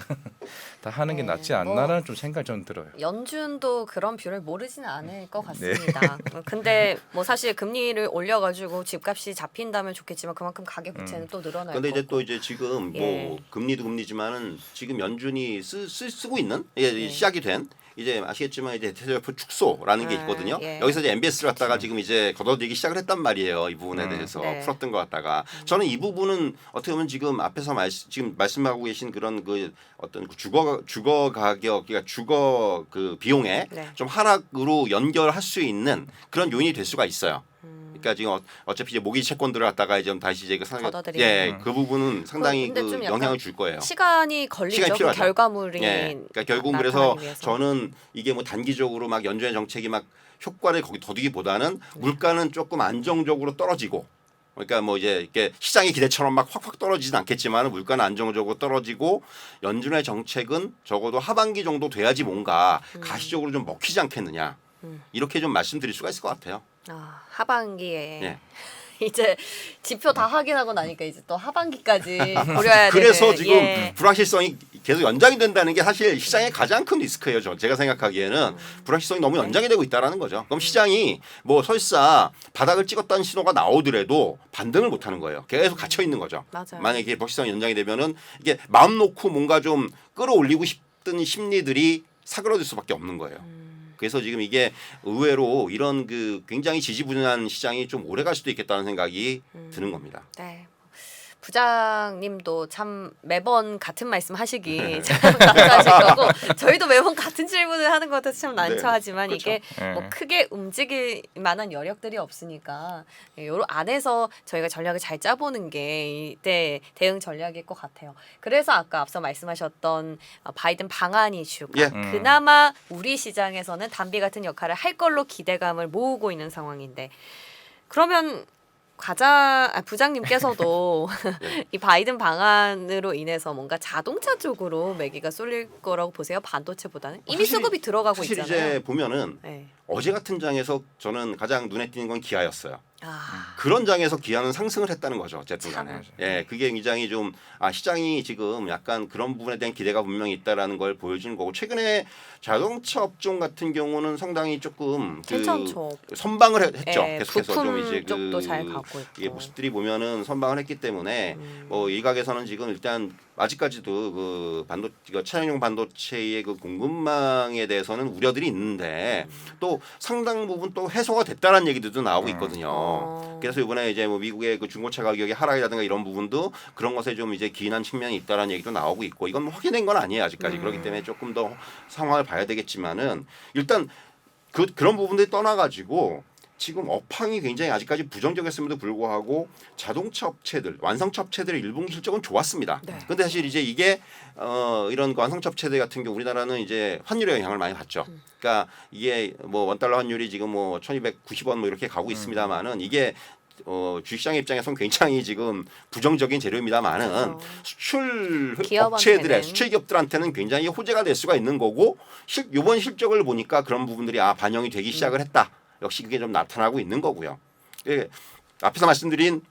[SPEAKER 3] 다 하는 게
[SPEAKER 1] 네,
[SPEAKER 3] 낫지 않나라는 좀 생각이 좀 들어요.
[SPEAKER 1] 연준도 그런 뷰를 모르지는 않을 것 같습니다. 근데 뭐 사실 금리를 올려가지고 집값이 잡힌다면 좋겠지만 그만큼 가계 부채는 또 늘어날
[SPEAKER 2] 근데
[SPEAKER 1] 거고.
[SPEAKER 2] 이제 또 이제 지금
[SPEAKER 1] 예.
[SPEAKER 2] 뭐 금리도 금리지만은 지금 연준이 쓰고 있는
[SPEAKER 1] 예.
[SPEAKER 2] 시작이 된 이제 아시겠지만 이제 대세제품 축소라는 게 있거든요.
[SPEAKER 1] 예.
[SPEAKER 2] 여기서 이제 MBS를 갖다가 지금 이제 걷어들이기 시작을 했단 말이에요. 이 부분에 대해서
[SPEAKER 1] 네.
[SPEAKER 2] 풀었던 것 같다가 저는 이 부분은 어떻게 보면 지금 앞에서 지금 말씀하고 계신 그런 그 어떤 그 주거 가격, 그러니까 주거 그 비용에
[SPEAKER 1] 네.
[SPEAKER 2] 좀 하락으로 연결할 수 있는 그런 요인이 될 수가 있어요. 그러니까 지금 어차피 이제 모기 채권들을 갖다가 이제 다시 이제
[SPEAKER 1] 걷어들이는.
[SPEAKER 2] 예, 그 부분은 상당히
[SPEAKER 1] 근데
[SPEAKER 2] 그
[SPEAKER 1] 좀 약간
[SPEAKER 2] 영향을 줄 거예요.
[SPEAKER 1] 시간이 걸리죠.
[SPEAKER 2] 시간이
[SPEAKER 1] 그
[SPEAKER 2] 필요하죠.
[SPEAKER 1] 결과물이
[SPEAKER 2] 예. 그러니까 결국 그래서
[SPEAKER 1] 나타나기 위해서.
[SPEAKER 2] 저는 이게 뭐 단기적으로 막 연준의 정책이 막 효과를 거기 더두기보다는 물가는 조금 안정적으로 떨어지고 그러니까 뭐 이제 이렇게 시장의 기대처럼 막 확확 떨어지진 않겠지만 물가는 안정적으로 떨어지고 연준의 정책은 적어도 하반기 정도 돼야지 뭔가 가시적으로 좀 먹히지 않겠느냐 이렇게 좀 말씀드릴 수가 있을 것 같아요.
[SPEAKER 1] 아, 하반기에
[SPEAKER 2] 예.
[SPEAKER 1] 이제 지표 다 확인하고 나니까 이제 또 하반기까지 고려해야 되는.
[SPEAKER 2] 그래서 지금
[SPEAKER 1] 예.
[SPEAKER 2] 불확실성이 계속 연장이 된다는 게 사실 시장의 가장 큰 리스크예요. 제가 생각하기에는 불확실성이 너무 연장이 되고 있다라는 거죠. 그럼 시장이 뭐 설사 바닥을 찍었다는 신호가 나오더라도 반등을 못 하는 거예요. 계속 갇혀 있는 거죠.
[SPEAKER 1] 맞아요.
[SPEAKER 2] 만약에 불확실성이 연장이 되면은 이게 마음 놓고 뭔가 좀 끌어올리고 싶은 심리들이 사그러들 수밖에 없는 거예요. 그래서 지금 이게 의외로 이런 그 굉장히 지지부진한 시장이 좀 오래 갈 수도 있겠다는 생각이 드는 겁니다.
[SPEAKER 1] 네. 부장님도 참 매번 같은 말씀 하시기 참 감사하실 거고 저희도 매번 같은 질문을 하는 것 같아서 참 난처하지만
[SPEAKER 2] 네,
[SPEAKER 1] 이게 뭐 크게 움직일 만한 여력들이 없으니까 요런 안에서 저희가 전략을 잘 짜보는 게 이때 대응 전략일 것 같아요. 그래서 아까 앞서 말씀하셨던 바이든 방한 이슈가
[SPEAKER 2] 예.
[SPEAKER 1] 그나마 우리 시장에서는 단비 같은 역할을 할 걸로 기대감을 모으고 있는 상황인데 그러면 부장님께서도 이 바이든 방안으로 인해서 뭔가 자동차 쪽으로 매기가 쏠릴 거라고 보세요? 반도체보다는? 이미
[SPEAKER 2] 사실-
[SPEAKER 1] 수급이 들어가고
[SPEAKER 2] 사실
[SPEAKER 1] 있잖아요.
[SPEAKER 2] 이제 보면은
[SPEAKER 1] 네.
[SPEAKER 2] 어제 같은 장에서 저는 가장 눈에 띄는 건 기아였어요.
[SPEAKER 1] 아,
[SPEAKER 2] 그런 장에서 기아는 상승을 했다는 거죠. 어쨌든 간에.
[SPEAKER 1] 참.
[SPEAKER 2] 예, 그게 굉장히 좀 시장이 지금 약간 그런 부분에 대한 기대가 분명히 있다라는 걸 보여주는 거고 최근에 자동차 업종 같은 경우는 상당히 조금
[SPEAKER 1] 괜찮죠.
[SPEAKER 2] 선방을 했죠.
[SPEAKER 1] 예,
[SPEAKER 2] 계속해서
[SPEAKER 1] 부품
[SPEAKER 2] 좀 이제
[SPEAKER 1] 쪽도 잘 가고 있고.
[SPEAKER 2] 이 모습들이 보면은 선방을 했기 때문에 뭐 일각에서는 지금 일단 아직까지도 그 차량용 반도체의 그 공급망에 대해서는 우려들이 있는데 또 상당 부분 또 해소가 됐다라는 얘기들도 나오고 있거든요. 그래서 이번에 이제 뭐 미국의 그 중고차 가격의 하락이라든가 이런 부분도 그런 것에 좀 이제 기인한 측면이 있다라는 얘기도 나오고 있고 이건 뭐 확인된 건 아니에요 아직까지 그렇기 때문에 조금 더 상황을 봐야 되겠지만은 일단 그런 부분들이 떠나가지고 지금 업황이 굉장히 아직까지 부정적이었음에도 불구하고 자동차 업체들, 완성차 업체들의 1분기 실적은 좋았습니다.
[SPEAKER 1] 네.
[SPEAKER 2] 그런데 사실 이제 이게 이런 완성차 업체들 같은 경우 우리나라는 이제 환율의 영향을 많이 받죠. 그러니까 이게 뭐 원달러 환율이 지금 뭐 1,290원 뭐 이렇게 가고 있습니다만은 이게 주식시장의 입장에서는 굉장히 지금 부정적인 재료입니다만은 수출 업체들의 수출 기업들한테는 굉장히 호재가 될 수가 있는 거고 이번 실적을 보니까 그런 부분들이 반영이 되기 시작을 했다. 역시 그게 좀 나타나고 있는 거고요. 예, 앞에서 말씀드린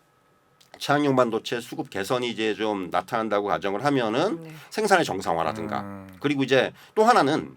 [SPEAKER 2] 차량용 반도체 수급 개선이 이제 좀 나타난다고 가정을 하면은 생산의 정상화라든가 그리고 이제 또 하나는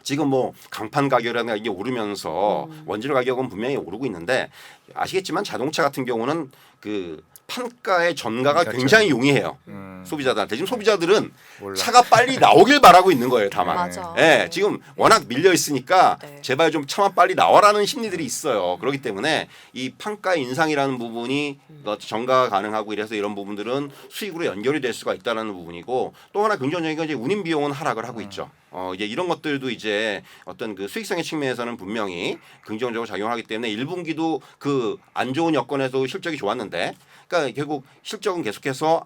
[SPEAKER 2] 지금 뭐 강판 가격이라든가 이게 오르면서 원재료 가격은 분명히 오르고 있는데 아시겠지만 자동차 같은 경우는 그 판가의 전가가
[SPEAKER 3] 그렇죠.
[SPEAKER 2] 굉장히 용이해요. 소비자들한테 지금 소비자들은
[SPEAKER 3] 몰라.
[SPEAKER 2] 차가 빨리 나오길 바라고 있는 거예요, 다만.
[SPEAKER 1] 맞아.
[SPEAKER 2] 예, 지금 워낙 밀려 있으니까
[SPEAKER 1] 네.
[SPEAKER 2] 제발 좀 차만 빨리 나와라는 심리들이 있어요. 그렇기 때문에 이 판가 인상이라는 부분이 전가가 가능하고 이래서 이런 부분들은 수익으로 연결이 될 수가 있다는 부분이고 또 하나 긍정적인 건 이제 운임 비용은 하락을 하고 있죠. 이제 이런 것들도 이제 어떤 그 수익성의 측면에서는 분명히 긍정적으로 작용하기 때문에 1분기도 그 안 좋은 여건에서 실적이 좋았는데 그러니까 결국 실적은 계속해서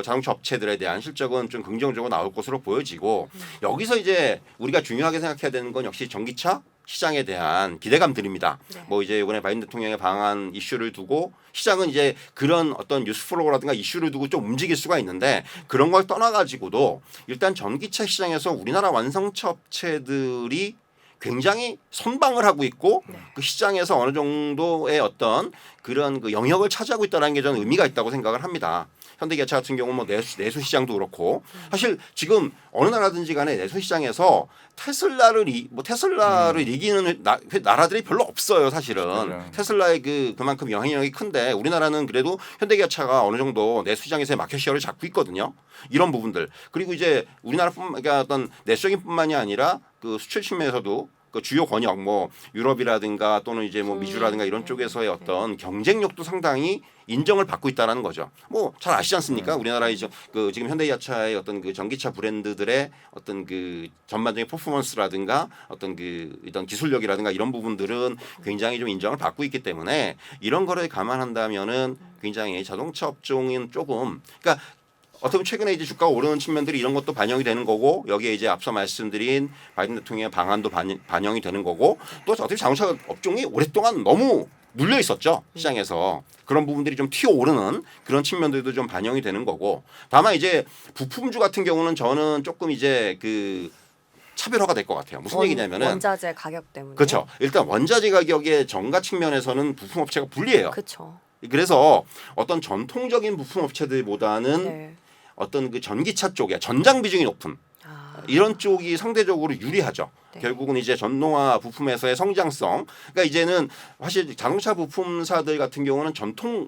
[SPEAKER 2] 자동차 업체들에 대한 실적은 좀 긍정적으로 나올 것으로 보여지고 여기서 이제 우리가 중요하게 생각해야 되는 건 역시 전기차 시장에 대한 기대감들입니다.
[SPEAKER 1] 네.
[SPEAKER 2] 뭐 이제 이번에 바이든 대통령의 방한 이슈를 두고 시장은 이제 그런 어떤 뉴스플로우라든가 이슈를 두고 좀 움직일 수가 있는데 그런 걸 떠나가지고도 일단 전기차 시장에서 우리나라 완성차 업체들이 굉장히 선방을 하고 있고 그 시장에서 어느 정도의 어떤 그런 그 영역을 차지하고 있다는 게 저는 의미가 있다고 생각을 합니다. 현대기아차 같은 경우는 뭐 내수 시장도 그렇고 사실 지금 어느 나라든지 간에 내수 시장에서 테슬라를 이기는 나라들이 별로 없어요, 사실은.
[SPEAKER 3] 그렇죠.
[SPEAKER 2] 테슬라의 그만큼 영향력이 큰데 우리나라는 그래도 현대기아차가 어느 정도 내수 시장에서의 마켓시어를 잡고 있거든요. 이런 부분들. 그리고 이제 우리나라뿐만 그러니까 어떤 내수적인 뿐만이 아니라 그 수출 측면에서도 그 주요 권역 뭐 유럽이라든가 또는 이제 뭐 미주라든가 이런 쪽에서의 어떤 경쟁력도 상당히 인정을 받고 있다라는 거죠. 뭐 잘 아시지 않습니까? 우리나라 이제 그 지금 현대기아차의 어떤 그 전기차 브랜드들의 어떤 그 전반적인 퍼포먼스라든가 어떤 그 이런 기술력이라든가 이런 부분들은 굉장히 좀 인정을 받고 있기 때문에 이런 거를 감안한다면은 굉장히 자동차 업종은 조금 그러니까 어떻게 보면 최근에 이제 주가가 오르는 측면들이 이런 것도 반영이 되는 거고 여기에 이제 앞서 말씀드린 바이든 대통령의 방안도 반영이 되는 거고 또 어떻게 자동차 업종이 오랫동안 너무 눌려 있었죠 시장에서 그런 부분들이 좀 튀어오르는 그런 측면들도 좀 반영이 되는 거고 다만 이제 부품주 같은 경우는 저는 조금 이제 그 차별화가 될 것 같아요. 무슨 얘기냐면은
[SPEAKER 1] 원자재 가격 때문에.
[SPEAKER 2] 그렇죠. 일단 원자재 가격의 정가 측면에서는 부품 업체가 불리해요.
[SPEAKER 1] 그렇죠.
[SPEAKER 2] 그래서 어떤 전통적인 부품 업체들보다는
[SPEAKER 1] 네.
[SPEAKER 2] 어떤 그 전기차 쪽에 전장 비중이 높은 이런 쪽이 상대적으로 유리하죠.
[SPEAKER 1] 네.
[SPEAKER 2] 결국은 이제 전동화 부품에서의 성장성. 그러니까 이제는 사실 자동차 부품사들 같은 경우는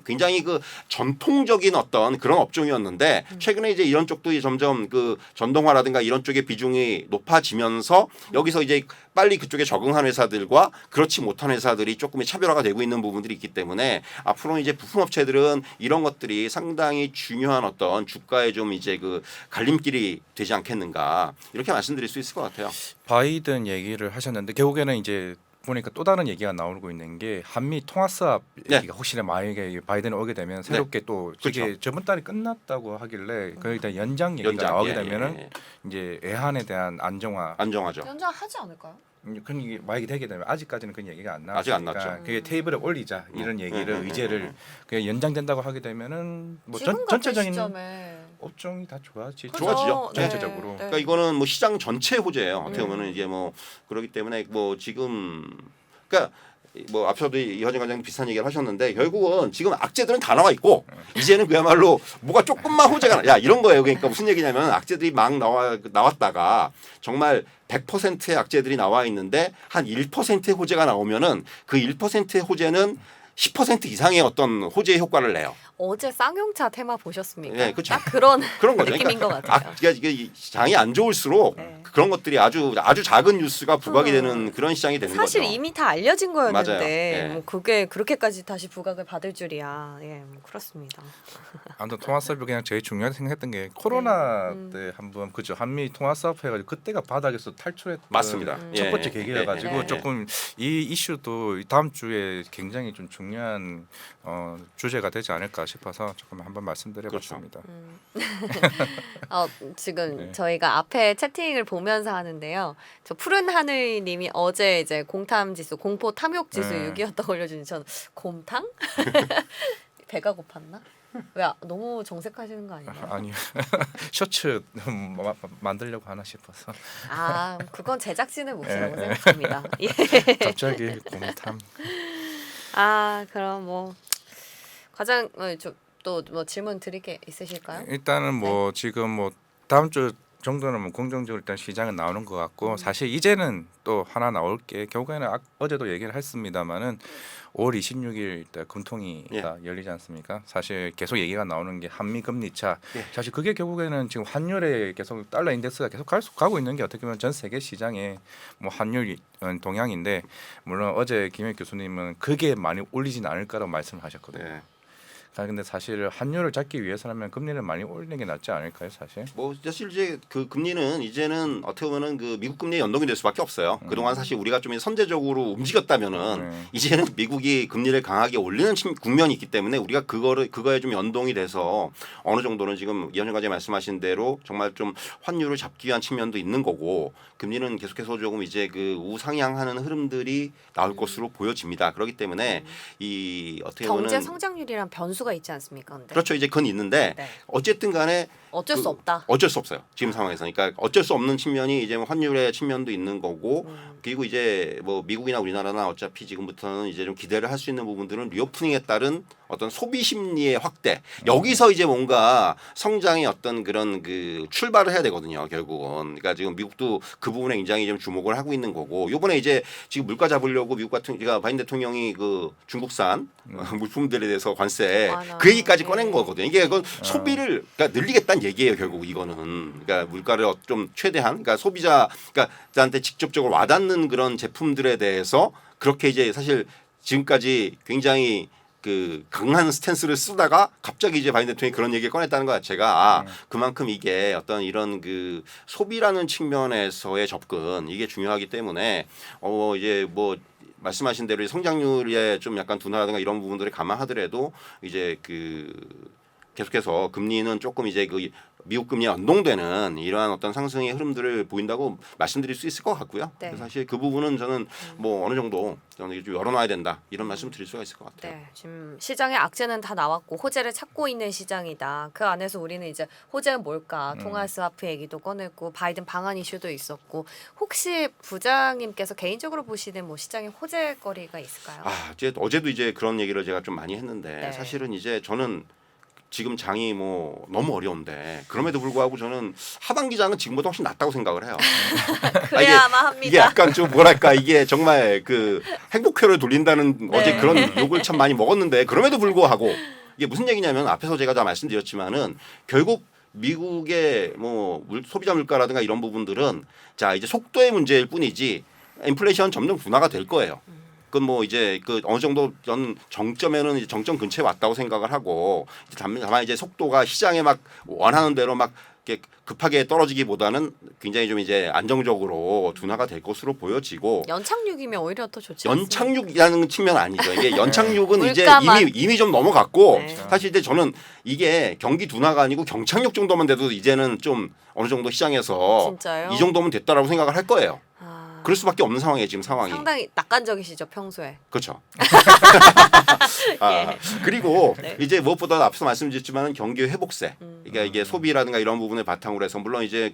[SPEAKER 2] 굉장히 그 전통적인 어떤 그런 업종이었는데 최근에 이제 이런 쪽도 점점 그 전동화라든가 이런 쪽의 비중이 높아지면서 여기서 이제 빨리 그쪽에 적응한 회사들과 그렇지 못한 회사들이 조금의 차별화가 되고 있는 부분들이 있기 때문에 앞으로 이제 부품업체들은 이런 것들이 상당히 중요한 어떤 주가에 좀 이제 그 갈림길이 되지 않겠는가 이렇게 말씀드릴 수 있을 것 같아요.
[SPEAKER 3] 바이든 얘기를 하셨는데 결국에는 이제 보니까 또 다른 얘기가 나오고 있는 게 한미 통화수합 얘기가 혹시나 만약에 바이든이 오게 되면 새롭게 또 이게
[SPEAKER 2] 그렇죠.
[SPEAKER 3] 저번 달에 끝났다고 하길래 거기다 연장 얘기가 나오게 되면은 이제 외환에 대한
[SPEAKER 2] 안정하죠.
[SPEAKER 1] 연장하지 않을까요?
[SPEAKER 3] 그런 얘기 만약에 되게 되면 아직까지는 그런 얘기가 안
[SPEAKER 2] 아직 안
[SPEAKER 3] 나왔으니까
[SPEAKER 2] 났죠.
[SPEAKER 3] 그게 테이블에 올리자 이런 얘기를 의제를 그게 연장된다고 하게 되면은 뭐
[SPEAKER 1] 지금
[SPEAKER 3] 전체적인
[SPEAKER 1] 시점에
[SPEAKER 3] 업종이 다 좋아지죠.
[SPEAKER 2] 좋아지죠. 네.
[SPEAKER 3] 전체적으로.
[SPEAKER 1] 네.
[SPEAKER 2] 그러니까 이거는 뭐 시장 전체 호재예요. 어떻게 보면은 이제 뭐 그렇기 때문에 뭐 지금 그러니까 뭐 앞서도 이화정 관장님 비슷한 얘기를 하셨는데 결국은 지금 악재들은 다 나와 있고 이제는 그야말로 뭐가 조금만 호재가 야 이런 거예요. 그러니까 무슨 얘기냐면 악재들이 막 나왔다가 정말 100%의 악재들이 나와 있는데 한 1%의 호재가 나오면은 그 1%의 호재는 10% 이상의 어떤 호재의 효과를 내요.
[SPEAKER 1] 어제 쌍용차 테마 보셨습니까?
[SPEAKER 2] 네, 그렇죠.
[SPEAKER 1] 딱 그런
[SPEAKER 2] 거죠.
[SPEAKER 1] 느낌인 것 같아요.
[SPEAKER 2] 그러니까 이게 장이 안 좋을수록
[SPEAKER 1] 네.
[SPEAKER 2] 그런 것들이 아주 작은 뉴스가 부각이 되는 그런 시장이 되는
[SPEAKER 1] 사실
[SPEAKER 2] 거죠.
[SPEAKER 1] 이미 다 알려진 거였는데
[SPEAKER 2] 맞아요. 예.
[SPEAKER 1] 뭐 그게 그렇게까지 다시 부각을 받을 줄이야. 예, 뭐 그렇습니다.
[SPEAKER 3] 아무튼 통화수합이 그냥 제일 중요하게 생각했던 게 코로나 때 한번 그죠 한미 통화수합 해가지고 그때가 바닥에서 탈출했던
[SPEAKER 2] 맞습니다.
[SPEAKER 3] 첫 번째
[SPEAKER 2] 예.
[SPEAKER 3] 계기여가지고
[SPEAKER 1] 네.
[SPEAKER 3] 조금 이 이슈도 다음 주에 굉장히 좀 중요한 주제가 되지 않을까 싶어서 조금 한번 말씀드려봤습니다.
[SPEAKER 1] 지금
[SPEAKER 3] 네.
[SPEAKER 1] 저희가 앞에 채팅을 보면서 하는데요. 저 푸른 하늘님이 어제 이제 공탐 지수, 공포 탐욕 지수
[SPEAKER 3] 네.
[SPEAKER 1] 6이었다고 올려주니 전 곰탕? 배가 고팠나? 왜 너무 정색하시는 거 아니에요?
[SPEAKER 3] 아니 셔츠 만들려고 하나 싶어서
[SPEAKER 1] 그건 제작진의 몫이라고
[SPEAKER 3] 예, 예.
[SPEAKER 1] 생각합니다. 예.
[SPEAKER 3] 갑자기 공탐.
[SPEAKER 1] 그럼 뭐 과장 또 뭐 질문 드릴 게 있으실까요?
[SPEAKER 3] 일단은 뭐 지금 뭐 다음 주 정도는 뭐 긍정적으로 일단 시장은 나오는 것 같고 사실 이제는 또 하나 나올 게 결국에는 어제도 얘기를 했습니다마는 5월 26일 일단 금통위가 열리지 않습니까? 사실 계속 얘기가 나오는 게 한미 금리차. 사실 그게 결국에는 지금 환율에 계속 달러 인덱스가 계속 가고 있는 게 어떻게 보면 전 세계 시장의 뭐 환율 동향인데 물론 어제 김현 교수님은 그게 많이 올리진 않을 거라고 말씀을 하셨거든요.
[SPEAKER 2] 네.
[SPEAKER 3] 근데 사실 환율을 잡기 위해서라면 금리를 많이 올리는 게 낫지 않을까요, 사실?
[SPEAKER 2] 뭐 사실 이제 그 금리는 이제는 어떻게 보면은 그 미국 금리에 연동이 될 수밖에 없어요. 그동안 사실 우리가 좀 선제적으로 움직였다면은 이제는 미국이 금리를 강하게 올리는 국면이 있기 때문에 우리가 그거에 좀 연동이 돼서 어느 정도는 지금 이현정 과장님 말씀하신 대로 정말 좀 환율을 잡기 위한 측면도 있는 거고 금리는 계속해서 조금 이제 그 우상향하는 흐름들이 나올 것으로 보여집니다. 그렇기 때문에 이 어떻게 보면
[SPEAKER 1] 경제 성장률이란 변수가 있지 않습니까? 근데?
[SPEAKER 2] 그렇죠. 이제 그건 있는데
[SPEAKER 1] 네.
[SPEAKER 2] 어쨌든 간에
[SPEAKER 1] 어쩔 수 없다.
[SPEAKER 2] 어쩔 수 없어요. 지금 상황에서. 그러니까 어쩔 수 없는 측면이 이제 환율의 측면도 있는 거고 그리고 이제 뭐 미국이나 우리나라나 어차피 지금부터는 이제 좀 기대를 할 수 있는 부분들은 리오프닝에 따른 어떤 소비 심리의 확대. 여기서 이제 뭔가 성장의 어떤 그런 그 출발을 해야 되거든요. 결국은. 그러니까 지금 미국도 그 부분에 굉장히 좀 주목을 하고 있는 거고. 이번에 이제 지금 물가 잡으려고 미국 같은 그러니까 바이든 대통령이 그 중국산 물품들에 대해서 관세
[SPEAKER 1] 맞아.
[SPEAKER 2] 그 얘기까지
[SPEAKER 1] 네.
[SPEAKER 2] 꺼낸 거거든요. 이게 그건 소비를 그러니까 늘리겠다는 대한 얘기예요. 결국 이거는 그러니까 물가를 좀 최대한 그러니까 소비자한테 직접적으로 와닿는 그런 제품들에 대해서 그렇게 이제 사실 지금까지 굉장히 그 강한 스탠스를 쓰다가 갑자기 이제 바이든 대통령이 그런 얘기를 꺼냈다는 것 자체가 그만큼 이게 어떤 이런 그 소비라는 측면에서의 접근 이게 중요하기 때문에 이제 뭐 말씀하신 대로 성장률에 좀 약간 둔화라든가 이런 부분들을 감안하더라도 이제 그 계속해서 금리는 조금 이제 그 미국 금리에 연동되는 이러한 어떤 상승의 흐름들을 보인다고 말씀드릴 수 있을 것 같고요.
[SPEAKER 1] 네.
[SPEAKER 2] 그래서 사실 그 부분은 저는 뭐 어느 정도 저는 좀 열어놔야 된다 이런 말씀 드릴 수가 있을 것 같아요.
[SPEAKER 1] 네, 지금 시장의 악재는 다 나왔고 호재를 찾고 있는 시장이다. 그 안에서 우리는 이제 호재는 뭘까? 통화 스와프 얘기도 꺼냈고 바이든 방한 이슈도 있었고 혹시 부장님께서 개인적으로 보시는 뭐 시장의 호재거리가 있을까요?
[SPEAKER 2] 이제 어제도 이제 그런 얘기를 제가 좀 많이 했는데
[SPEAKER 1] 네.
[SPEAKER 2] 사실은 이제 저는 지금 장이 뭐 너무 어려운데 그럼에도 불구하고 저는 하반기 장은 지금보다 훨씬 낫다고 생각을 해요.
[SPEAKER 1] 그래야만 합니다.
[SPEAKER 2] 이게 약간 좀 뭐랄까 이게 정말 그 행복회로 돌린다는
[SPEAKER 1] 네.
[SPEAKER 2] 어제 그런 욕을 참 많이 먹었는데 그럼에도 불구하고 이게 무슨 얘기냐면 앞에서 제가 다 말씀드렸지만은 결국 미국의 뭐 소비자 물가라든가 이런 부분들은 자 이제 속도의 문제일 뿐이지 인플레이션 점점 둔화가 될 거예요. 그건 뭐 이제 그 어느 정도 전 정점에는 이제 정점 근처에 왔다고 생각을 하고 다만 이제 속도가 시장에 막 원하는 대로 막 이렇게 급하게 떨어지기보다는 굉장히 좀 이제 안정적으로 둔화가 될 것으로 보여지고
[SPEAKER 1] 연착륙이면 오히려 더 좋지 않습니까?
[SPEAKER 2] 연착륙이라는 측면 아니죠. 이게 연착륙은 이제
[SPEAKER 1] 물가만.
[SPEAKER 2] 이미 좀 넘어갔고
[SPEAKER 1] 네.
[SPEAKER 2] 사실 이제 저는 이게 경기 둔화가 아니고 경착륙 정도만 돼도 이제는 좀 어느 정도 시장에서
[SPEAKER 1] 진짜요?
[SPEAKER 2] 이 정도면 됐다라고 생각을 할 거예요.
[SPEAKER 1] 아,
[SPEAKER 2] 그럴 수밖에 없는 상황이에요 지금 상황이.
[SPEAKER 1] 상당히 낙관적이시죠 평소에.
[SPEAKER 2] 그렇죠.
[SPEAKER 1] 예.
[SPEAKER 2] 그리고
[SPEAKER 1] 네.
[SPEAKER 2] 이제 무엇보다 앞서 말씀드렸지만 경기 회복세, 그러니까 이게 소비라든가 이런 부분을 바탕으로 해서 물론 이제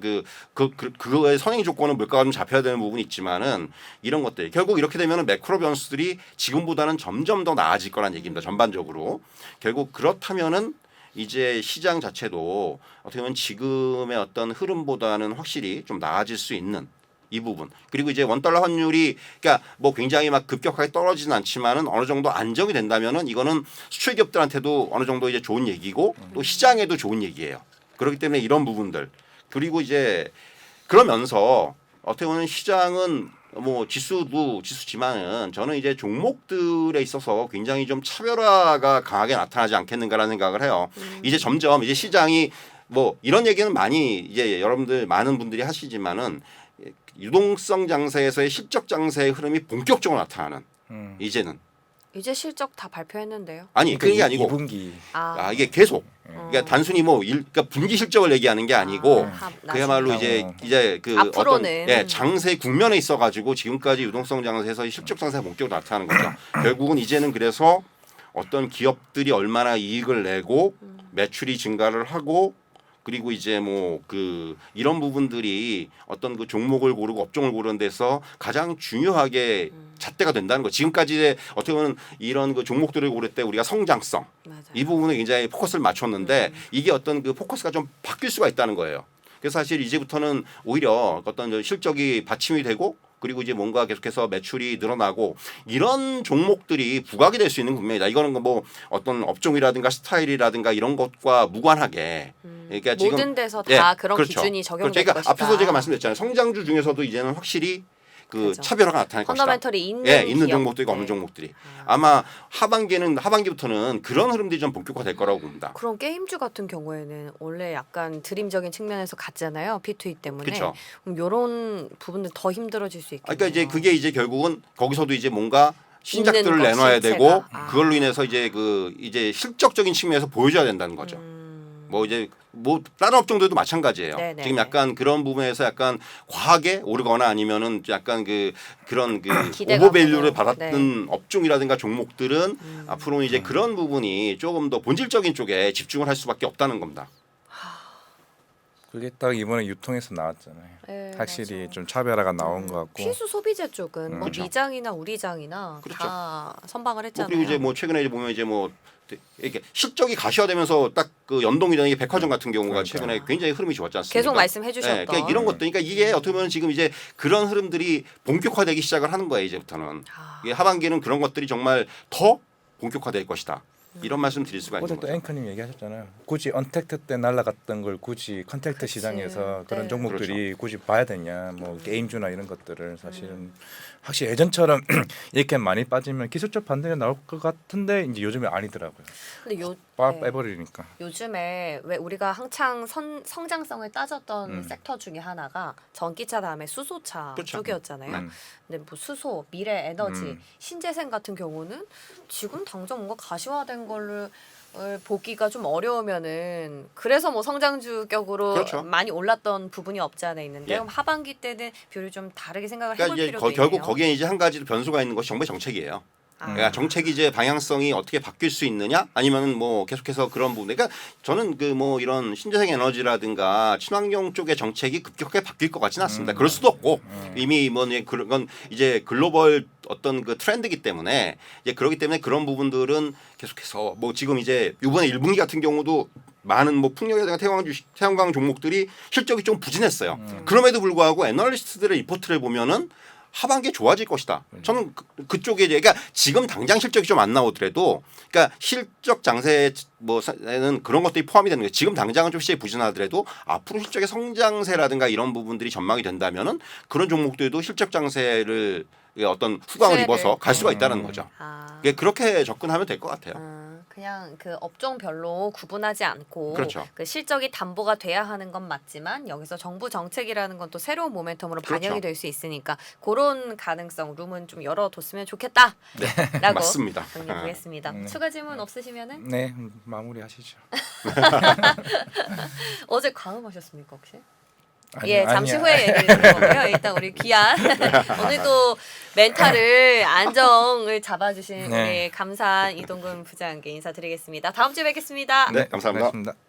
[SPEAKER 2] 그거의 선행 조건은 물가가 좀 잡혀야 되는 부분이 있지만은 이런 것들 결국 이렇게 되면은 매크로 변수들이 지금보다는 점점 더 나아질 거란 얘기입니다. 전반적으로 결국 그렇다면은 이제 시장 자체도 어떻게 보면 지금의 어떤 흐름보다는 확실히 좀 나아질 수 있는. 이 부분 그리고 이제 원달러 환율이 그러니까 뭐 굉장히 막 급격하게 떨어지진 않지만은 어느 정도 안정이 된다면은 이거는 수출 기업들한테도 어느 정도 이제 좋은 얘기고 또 시장에도 좋은 얘기예요. 그렇기 때문에 이런 부분들 그리고 이제 그러면서 어떻게 보면 시장은 뭐 지수도 지수지만은 저는 이제 종목들에 있어서 굉장히 좀 차별화가 강하게 나타나지 않겠는가라는 생각을 해요. 이제 점점 이제 시장이 뭐 이런 얘기는 많이 이제 여러분들 많은 분들이 하시지만은 유동성 장세에서의 실적 장세의 흐름이 본격적으로 나타나는 이제는
[SPEAKER 1] 이제 실적 다 발표했는데요.
[SPEAKER 2] 아니 그게 아니고
[SPEAKER 3] 2분기
[SPEAKER 2] 이게 계속 그러니까 단순히 뭐 그러니까 분기 실적을 얘기하는 게 아니고 그야말로 이제 그
[SPEAKER 1] 앞으로는.
[SPEAKER 2] 어떤 장세 국면에 있어가지고 지금까지 유동성 장세에서 실적 장세가 본격적으로 나타나는 거죠. 결국은 이제는 그래서 어떤 기업들이 얼마나 이익을 내고 매출이 증가를 하고 그리고 이제 뭐 그 이런 부분들이 어떤 그 종목을 고르고 업종을 고르는 데서 가장 중요하게 잣대가 된다는 거. 지금까지 어떻게 보면 이런 그 종목들을 고를 때 우리가 성장성
[SPEAKER 1] 맞아요.
[SPEAKER 2] 이 부분에 굉장히 포커스를 맞췄는데 이게 어떤 그 포커스가 좀 바뀔 수가 있다는 거예요. 그래서 사실 이제부터는 오히려 어떤 실적이 받침이 되고 그리고 이제 뭔가 계속해서 매출이 늘어나고 이런 종목들이 부각이 될 수 있는 국면이다. 이거는 뭐 어떤 업종이라든가 스타일이라든가 이런 것과 무관하게 그러니까 지금
[SPEAKER 1] 모든 데서 다 그런
[SPEAKER 2] 그렇죠.
[SPEAKER 1] 기준이 적용될
[SPEAKER 2] 그러니까
[SPEAKER 1] 것이다.
[SPEAKER 2] 앞에서 제가 말씀드렸잖아요. 성장주 중에서도 이제는 확실히 그
[SPEAKER 1] 그렇죠.
[SPEAKER 2] 차별화가 나타날 것이다.
[SPEAKER 1] 펀더멘털이 있는
[SPEAKER 2] 있는
[SPEAKER 1] 기업들.
[SPEAKER 2] 종목들과 없는 종목들이 아마 하반기부터는 그런 흐름들이 좀 본격화될 거라고 봅니다.
[SPEAKER 1] 그런 게임주 같은 경우에는 원래 약간 드림적인 측면에서 갔잖아요. P2E 때문에.
[SPEAKER 2] 그렇죠.
[SPEAKER 1] 그럼 이런 부분들 더 힘들어질 수 있겠네요.
[SPEAKER 2] 그러니까 이제 그게 이제 결국은 거기서도 이제 뭔가 신작들을
[SPEAKER 1] 있는 것
[SPEAKER 2] 내놔야
[SPEAKER 1] 실체가.
[SPEAKER 2] 되고
[SPEAKER 1] 아.
[SPEAKER 2] 그걸로 인해서 이제 이제 실적적인 측면에서 보여줘야 된다는 거죠. 뭐 이제 뭐 다른 업종들도 마찬가지예요.
[SPEAKER 1] 네네.
[SPEAKER 2] 지금 약간 그런 부분에서 약간 과하게 오르거나 아니면은 약간 그런
[SPEAKER 1] 기대가
[SPEAKER 2] 오버밸류를
[SPEAKER 1] 되는.
[SPEAKER 2] 받았던 업종이라든가 종목들은 앞으로 이제 그런 부분이 조금 더 본질적인 쪽에 집중을 할 수밖에 없다는 겁니다.
[SPEAKER 3] 그게 딱 이번에 유통에서 나왔잖아요.
[SPEAKER 1] 네,
[SPEAKER 3] 확실히
[SPEAKER 1] 맞아.
[SPEAKER 3] 좀 차별화가 나온 것 같고.
[SPEAKER 1] 필수 소비재 쪽은 뭐
[SPEAKER 2] 그렇죠.
[SPEAKER 1] 미장이나 우리장이나
[SPEAKER 2] 그렇죠.
[SPEAKER 1] 다 선방을
[SPEAKER 2] 뭐
[SPEAKER 1] 했잖아요.
[SPEAKER 2] 그리고 이제 뭐 최근에 이제 보면 이제 뭐 이렇게 실적이 가시화되면서 딱 그 연동이 되는 게 백화점 같은 경우가
[SPEAKER 3] 그러니까.
[SPEAKER 2] 최근에 굉장히 흐름이 좋았지 않습니까?
[SPEAKER 1] 계속 말씀해 주셨던.
[SPEAKER 2] 그러니까 이런 것들, 그러니까 이게 어떻게 보면 지금 이제 그런 흐름들이 본격화되기 시작을 하는 거예요 이제부터는. 이게 하반기는 그런 것들이 정말 더 본격화될 것이다. 이런 말씀 드릴 수가 있는
[SPEAKER 3] 어제 또
[SPEAKER 2] 거죠.
[SPEAKER 3] 앵커님 얘기하셨잖아요. 굳이 언택트 때 날라갔던 걸 굳이 컨택트
[SPEAKER 1] 그치.
[SPEAKER 3] 시장에서 그런
[SPEAKER 1] 네.
[SPEAKER 3] 종목들이 굳이 봐야 되냐. 뭐 게임주나 이런 것들을 사실은 확실히 예전처럼 이렇게 많이 빠지면 기술적 반등이 나올 것 같은데 이제 요즘에 아니더라고요.
[SPEAKER 1] 근데
[SPEAKER 3] 빡
[SPEAKER 1] 네.
[SPEAKER 3] 빼버리니까.
[SPEAKER 1] 요즘에 왜 우리가 한창 성장성을 따졌던 섹터 중에 하나가 전기차 다음에 수소차
[SPEAKER 2] 그렇죠.
[SPEAKER 1] 쪽이었잖아요.
[SPEAKER 3] 음.
[SPEAKER 1] 근데 뭐 수소, 미래 에너지,
[SPEAKER 3] 음.
[SPEAKER 1] 신재생 같은 경우는 지금 당장 뭔가 가시화된 걸를 보기가 좀 어려우면은 그래서 뭐 성장주격으로
[SPEAKER 2] 그렇죠.
[SPEAKER 1] 많이 올랐던 부분이 없지 않아 있는데
[SPEAKER 2] 예.
[SPEAKER 1] 그럼 하반기 때는 뷰를 좀 다르게 생각을
[SPEAKER 2] 그러니까
[SPEAKER 1] 해볼
[SPEAKER 2] 이제
[SPEAKER 1] 필요도
[SPEAKER 2] 결국
[SPEAKER 1] 있네요.
[SPEAKER 2] 거기에 이제 한 가지 변수가 있는 것이 정부의 정책이에요.
[SPEAKER 1] 아.
[SPEAKER 2] 그러니까 정책 이제 방향성이 어떻게 바뀔 수 있느냐, 아니면은 뭐 계속해서 그런 부분. 그러니까 저는 그 뭐 이런 신재생 에너지라든가 친환경 쪽의 정책이 급격하게 바뀔 것 같지는 않습니다. 그럴 수도 없고 이미 뭐 그런 이제 글로벌 어떤 그 트렌드이기 때문에 이제 그렇기 때문에 그런 부분들은 계속해서 뭐 지금 이제 이번에 1분기 같은 경우도 많은 뭐 풍력이라든가 태양광 종목들이 실적이 좀 부진했어요. 그럼에도 불구하고 애널리스트들의 리포트를 보면은 하반기에 좋아질 것이다. 저는 그쪽에 이제 그러니까 지금 당장 실적이 좀 안 나오더라도 그러니까 실적 장세 뭐는 그런 것들이 포함이 되는 거예요. 지금 당장은 좀 시장이 부진하더라도 앞으로 실적의 성장세라든가 이런 부분들이 전망이 된다면은 그런 종목들도 실적 장세를 어떤 후광을
[SPEAKER 1] 수혜를.
[SPEAKER 2] 입어서 갈 수가 있다는 거죠.
[SPEAKER 1] 아.
[SPEAKER 2] 그렇게 접근하면 될 것 같아요.
[SPEAKER 1] 그냥 그 업종별로 구분하지 않고
[SPEAKER 2] 그렇죠.
[SPEAKER 1] 그 실적이 담보가 돼야 하는 건 맞지만 여기서 정부 정책이라는 건 또 새로운 모멘텀으로 반영이
[SPEAKER 2] 그렇죠.
[SPEAKER 1] 될 수 있으니까 그런 가능성 룸은 좀 열어뒀으면 좋겠다. 라고
[SPEAKER 2] 맞습니다.
[SPEAKER 1] 정리해 보겠습니다. 추가 질문 없으시면은
[SPEAKER 3] 네, 마무리하시죠.
[SPEAKER 1] 어제 과음하셨습니까 혹시?
[SPEAKER 3] 아니,
[SPEAKER 1] 예, 잠시
[SPEAKER 3] 아니야.
[SPEAKER 1] 후에 얘기를 드릴 거고요. 일단 우리 귀한 오늘도 멘탈을 안정을 잡아주신
[SPEAKER 3] 네.
[SPEAKER 1] 우리 감사한 이동근 부장께 인사드리겠습니다. 다음 주에 뵙겠습니다.
[SPEAKER 2] 네, 감사합니다.
[SPEAKER 3] 고맙습니다.